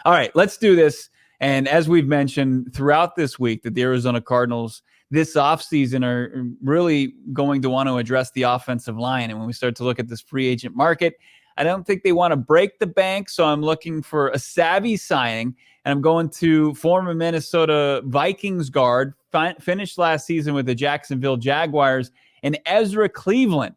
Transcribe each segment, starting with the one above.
All right, let's do this. And as we've mentioned throughout this week, that the Arizona Cardinals this offseason are really going to want to address the offensive line. And when we start to look at this free agent market, I don't think they want to break the bank. So I'm looking for a savvy signing. And I'm going to former Minnesota Vikings guard, finished last season with the Jacksonville Jaguars, and Ezra Cleveland,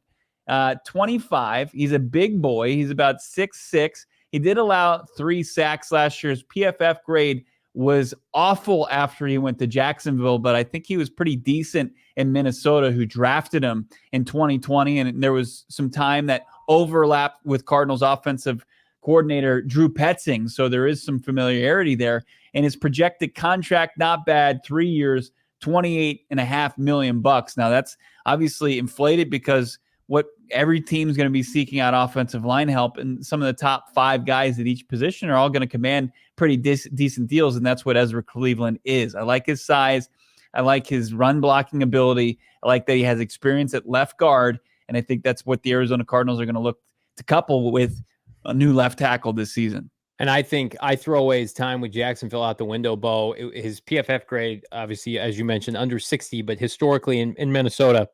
25. He's a big boy. He's about 6'6". He did allow 3 sacks last year. His PFF grade was awful after he went to Jacksonville, but I think he was pretty decent in Minnesota, who drafted him in 2020. And there was some time that overlapped with Cardinals offensive coordinator Drew Petzing. So there is some familiarity there. And his projected contract, not bad, 3 years, $28.5 million. Now that's obviously inflated because what every team's going to be seeking out offensive line help, and some of the top 5 guys at each position are all going to command pretty decent deals, and that's what Ezra Cleveland is. I like his size. I like his run blocking ability. I like that he has experience at left guard, and I think that's what the Arizona Cardinals are going to look to couple with a new left tackle this season. And I think I throw away his time with Jacksonville out the window, Bo. His PFF grade, obviously, as you mentioned, under 60, but historically in Minnesota,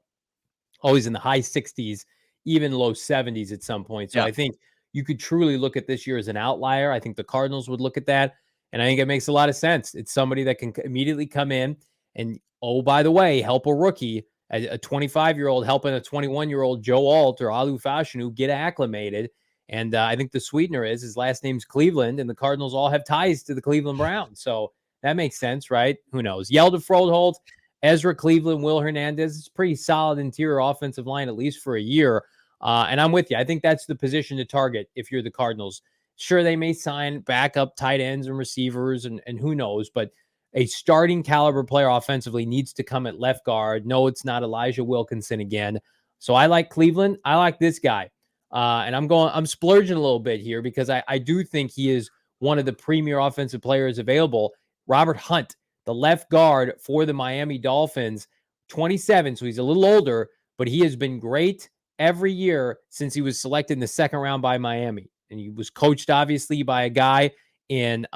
always in the high 60s, even low 70s at some point. So I think you could truly look at this year as an outlier. I think the Cardinals would look at that, and I think it makes a lot of sense. It's somebody that can immediately come in and, oh, by the way, help a rookie, a 25-year-old helping a 21-year-old Joe Alt or Alu Fashanu get acclimated. And I think the sweetener is his last name's Cleveland, and the Cardinals all have ties to the Cleveland Browns. So that makes sense, right? Who knows? Yelda Froholt, Ezra Cleveland, Will Hernandez. It's pretty solid interior offensive line, at least for a year. And I'm with you. I think that's the position to target if you're the Cardinals. Sure, they may sign backup tight ends and receivers, and who knows, but a starting caliber player offensively needs to come at left guard. No, it's not Elijah Wilkinson again. So I like Cleveland. I like this guy. And I'm splurging a little bit here because I do think he is one of the premier offensive players available. Robert Hunt, the left guard for the Miami Dolphins, 27, so he's a little older, but he has been great every year since he was selected in the second round by Miami. And he was coached, obviously, by a guy in,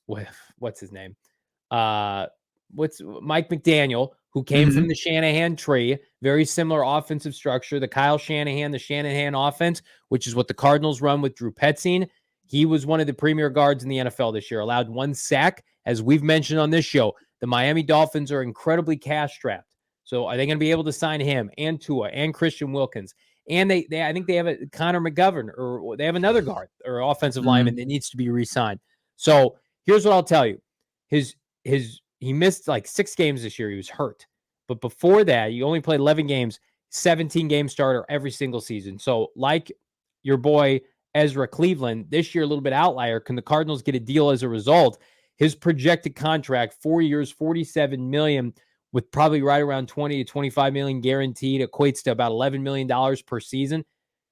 what's his name? What's Mike McDaniel, who came from the Shanahan tree, very similar offensive structure, the Kyle Shanahan, the Shanahan offense, which is what the Cardinals run with Drew Petzing. He was one of the premier guards in the NFL this year, allowed 1 sack. As we've mentioned on this show, the Miami Dolphins are incredibly cash-strapped. So are they going to be able to sign him and Tua and Christian Wilkins? And I think they have a Connor McGovern, or they have another guard or offensive lineman that needs to be re-signed. So here's what I'll tell you. He missed like 6 games this year. He was hurt. But before that, he only played 11 games, 17-game starter every single season. So like your boy Ezra Cleveland, this year a little bit outlier. Can the Cardinals get a deal as a result? His projected contract, 4 years, $47 million, with probably right around 20 to 25 million guaranteed, equates to about $11 million per season.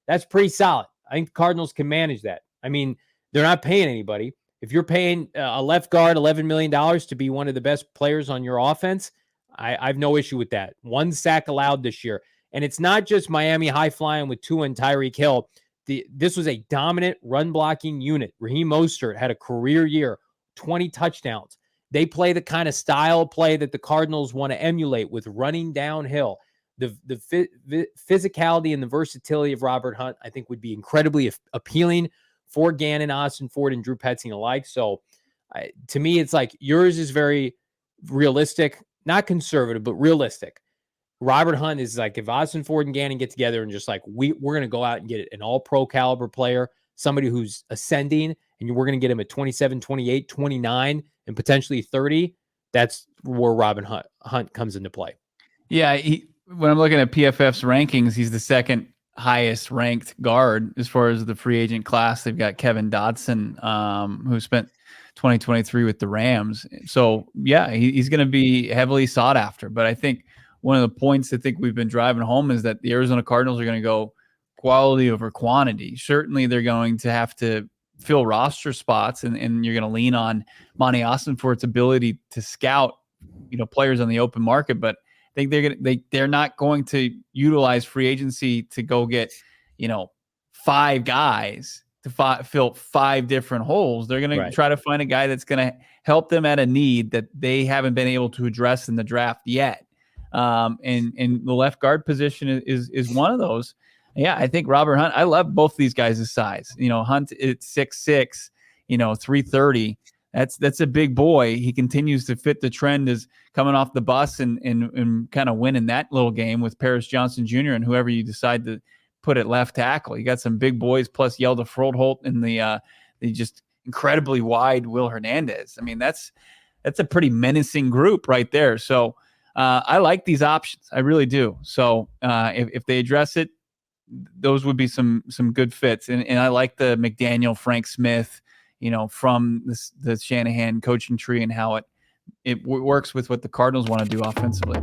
That's pretty solid. I think the Cardinals can manage that. I mean, they're not paying anybody. If you're paying a left guard $11 million to be one of the best players on your offense, I have no issue with that. 1 sack allowed this year. And it's not just Miami high flying with Tua and Tyreek Hill. This was a dominant run blocking unit. Raheem Mostert had a career year, 20 touchdowns. They play the kind of style of play that the Cardinals want to emulate with running downhill. The physicality and the versatility of Robert Hunt, I think, would be incredibly appealing for Gannon, Austin Ford, and Drew Petzing alike. So to me, it's like yours is very realistic, not conservative, but realistic. Robert Hunt is like, if Austin Ford and Gannon get together and just like, we're going to go out and get an all-pro caliber player, somebody who's ascending, and we're going to get him at 27, 28, 29, and potentially 30, that's where Robert Hunt comes into play. Yeah, when I'm looking at PFF's rankings, he's the second highest ranked guard as far as the free agent class. They've got Kevin Dotson, who spent 2023 with the Rams. So yeah, he's going to be heavily sought after. But I think one of the points I think we've been driving home is that the Arizona Cardinals are going to go quality over quantity. Certainly they're going to have to fill roster spots, and you're going to lean on Monty Austin for its ability to scout, players on the open market. But I think they're not going to utilize free agency to go get, 5 guys to fill 5 different holes. They're going to try to find a guy that's going to help them at a need that they haven't been able to address in the draft yet. And the left guard position is one of those. Yeah, I think Robert Hunt, I love both these guys' size. Hunt at 6'6", 330. That's a big boy. He continues to fit the trend as coming off the bus and kind of winning that little game with Paris Johnson Jr. and whoever you decide to put at left tackle. You got some big boys plus Yelda Froldholt and the just incredibly wide Will Hernandez. I mean, that's a pretty menacing group right there. So I like these options. I really do. So if they address it, those would be some good fits. And I like the McDaniel, Frank Smith, from the Shanahan coaching tree and how it works with what the Cardinals want to do offensively.